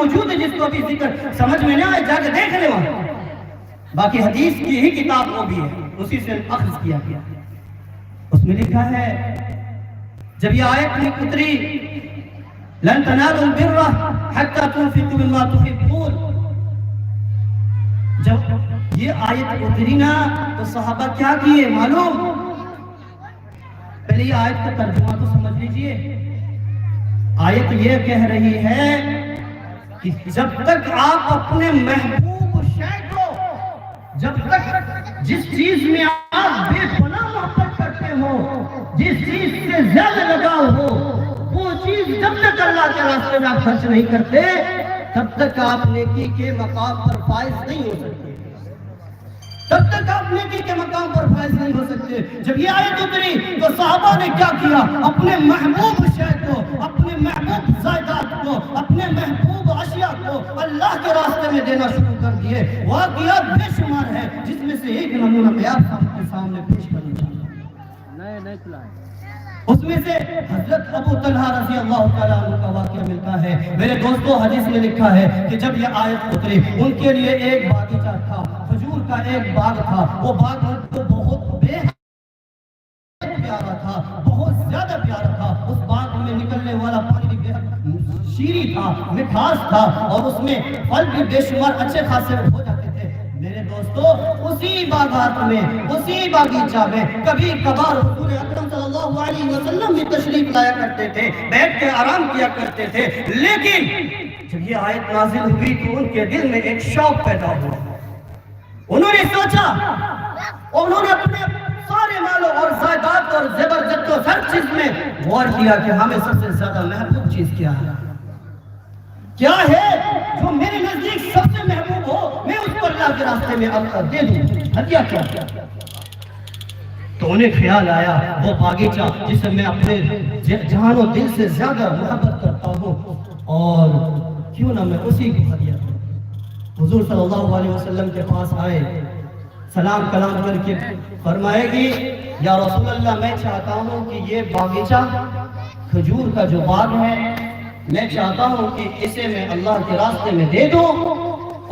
موجود ہے، جس کو ابھی ذکر سمجھ میں نہ آئے جا کے دیکھ لے وہاں، باقی حدیث کی ہی کتاب وہ بھی ہے، اسی سے اخذ کیا گیا۔ اس میں لکھا ہے جب یہ آیت میں اتری لن تنالوا البر حتى تنفقوا مما تحبون، جب یہ آیت اتری نا تو صحابہ کیا کیے معلوم؟ پہلے یہ آیت کا ترجمہ تو سمجھ لیجئے۔ آیت یہ کہہ رہی ہے کہ جب تک آپ اپنے محبوب شے کو، جب تک جس چیز میں آپ بے پناہ محبت کرتے ہو، جس چیز سے زیادہ لگاؤ ہو، وہ چیز جب تک اللہ کے راستے میں آپ خرچ نہیں کرتے تب تک آپ نیکی کے مقام پر فائز نہیں ہو سکتے، تب تک آپ نیکی کے مقام پر فائز نہیں ہو سکتے۔ جب یہ آیت اتری تو صحابہ نے کیا کیا؟ اپنے محبوب شے کو، اپنے محبوب زائدات کو، اپنے محبوب اشیاء کو اللہ کے راستے میں دینا شروع کر دیے۔ واقعات بے شمار ہے، جس میں سے ایک نمونہ میں آپ کے سامنے پیش کرنا چاہتا ہوں۔ اس میں سے حضرت ابو طلحہ رضی اللہ تعالیٰ عنہ کا واقعہ ملتا ہے۔ میرے دوستو حدیث میں لکھا ہے کہ جب یہ آیت اتری ان کے لیے ایک باغیچہ تھا، کھجور کا ایک باغ تھا، وہ باغ تو بہت بے پیارا تھا، بہت زیادہ پیارا تھا۔ اس باغ میں نکلنے والا پانی بھی شیریں تھا، مٹھاس تھا، اور اس میں پھل بھی بے شمار اچھے خاصے ہو جاتے تھے۔ میرے دوستو اسی باغات میں، اسی باغیچہ میں کبھی کبھار حضور اکرم صلی اللہ علیہ وسلم بھی تشریف لایا کرتے تھے، بیٹھ کے آرام کیا کرتے تھے۔ لیکن جب یہ آیت نازل ہوئی تو ان کے دل میں ایک شوق پیدا ہوا۔ انہوں نے سوچا، انہوں نے اپنے سارے مالوں اور زائدات اور زیور جت ہر چیز میں غور کیا کہ ہمیں سب سے زیادہ محبوب چیز کیا ہے، کیا ہے جو میرے نزدیک سب سے محبوب ہو، میں اس کو اللہ کے راستے میں اب دے دوں، ہدیہ کیا؟ تو انہیں خیال آیا وہ باغیچہ جسے میں اپنے جان و دل سے زیادہ محبت کرتا ہوں، اور کیوں نہ میں اسی کو ہدیہ دوں۔ حضور صلی اللہ علیہ وسلم کے پاس آئے، سلام کلام کر کے فرمائے گی یا رسول اللہ میں چاہتا ہوں کہ یہ باغیچہ کھجور کا جو باغ ہے میں چاہتا ہوں کہ اسے میں اللہ کے راستے میں دے دوں،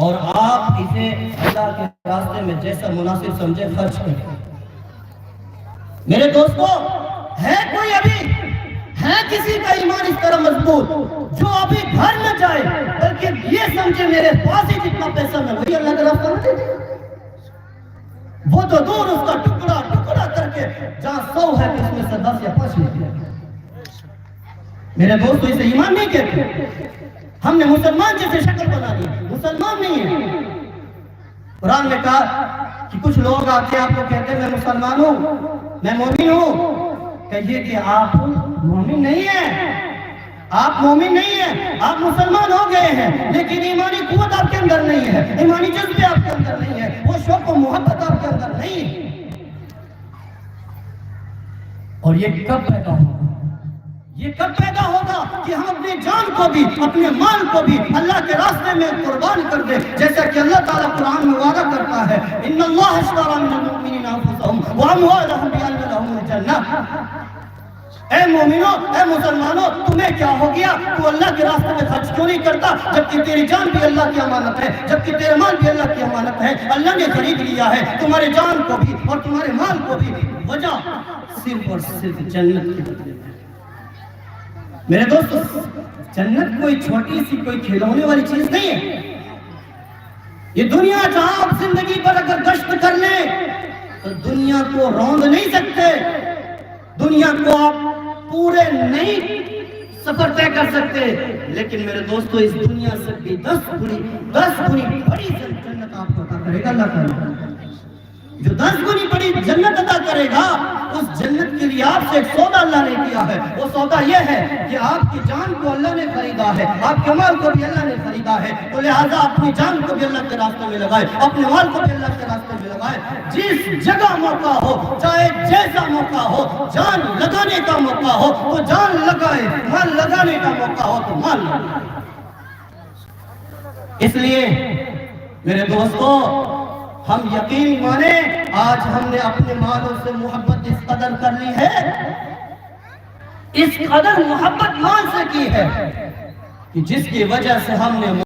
اور آپ اسے اللہ کے راستے میں جیسا مناسب سمجھے خرچ کریں۔ میرے دوستو ہے کوئی ابھی ہے کسی کا ایمان اس طرح مضبوط جو ابھی گھر نہ جائے بلکہ یہ سمجھے میرے پاس ہی جتنا پیسہ میں وہی اللہ کے راستے میں دے دوں؟ وہ تو دور اس کا ٹکڑا ٹکڑا کر کے جہاں 100 ہے اس میں سے 10 یا 5 نکلے۔ میرے دوستو اسے ایمان نہیں کہتے، ہم نے مسلمان جیسے شکل بنا لی، مسلمان نہیں ہے۔ قرآن نے کہا کہ کچھ لوگ آتے آپ کو کہتے ہیں میں مسلمان ہوں، میں مومن ہوں، کہیے کہ آپ مومن نہیں ہیں، آپ مومن نہیں ہیں، آپ مسلمان ہو گئے ہیں لیکن ایمانی قوت آپ کے اندر نہیں ہے، ایمانی جذبے آپ کے اندر نہیں ہے، وہ شوق و محبت آپ کے اندر نہیں ہے۔ اور یہ کب پیدا ہوگا؟ یہ کب پیدا ہوگا کہ ہم اپنی جان کو بھی اپنے مال کو بھی اللہ کے راستے میں قربان کر دیں، جیسا کہ اللہ تعالیٰ قرآن میں وعدہ کرتا ہے ان اللہ اشتری من المؤمنین انفسهم واموالهم بان لهم الجنہ۔ اے مومنوں، اے مسلمانوں، تمہیں کیا ہو گیا؟ تو اللہ کے راستے میں خرچ کیوں نہیں کرتا جبکہ تیری جان بھی اللہ کی امانت ہے، جبکہ تیرے مال بھی اللہ کی امانت ہے، اللہ نے خرید لیا ہے تمہارے جان کو بھی اور تمہارے مال کو بھی، وجہ صرف اور صرف جنت کے بدلے میں۔ میرے دوستو جنت کوئی چھوٹی سی کوئی کھلونے والی چیز نہیں ہے۔ یہ دنیا جہاں آپ زندگی پر اگر گشت کر لیں تو دنیا کو روند نہیں سکتے، دنیا کو آپ پورے نہیں سفر طے کر سکتے، لیکن میرے دوستو اس دنیا سے بھی 10 گنی بڑی جنت آپ کو عطا کرے گا اللہ تعالیٰ۔ جو 10 گنی بڑی جنت عطا کرے گا اس جنت کے لیے آپ سے ایک سودا اللہ نے کیا ہے۔ وہ سودا یہ ہے کہ آپ کی جان کو اللہ نے خریدا ہے، آپ کے مال کو بھی اللہ نے خریدا ہے، تو لہٰذا اپنی جان کو بھی اللہ کے راستے میں لگائے، اپنے مال کو بھی اللہ کے راستے میں لگائے۔ جس جگہ موقع ہو، چاہے جیسا موقع ہو، جان لگانے کا موقع ہو تو جان لگائے، مال لگانے کا موقع ہو تو مال لگائے۔ اس لیے میرے دوستو ہم یقین مانیں آج ہم نے اپنے مالوں سے محبت اس قدر کر لی ہے، اس قدر محبت مال سے کی ہے کہ جس کی وجہ سے ہم نے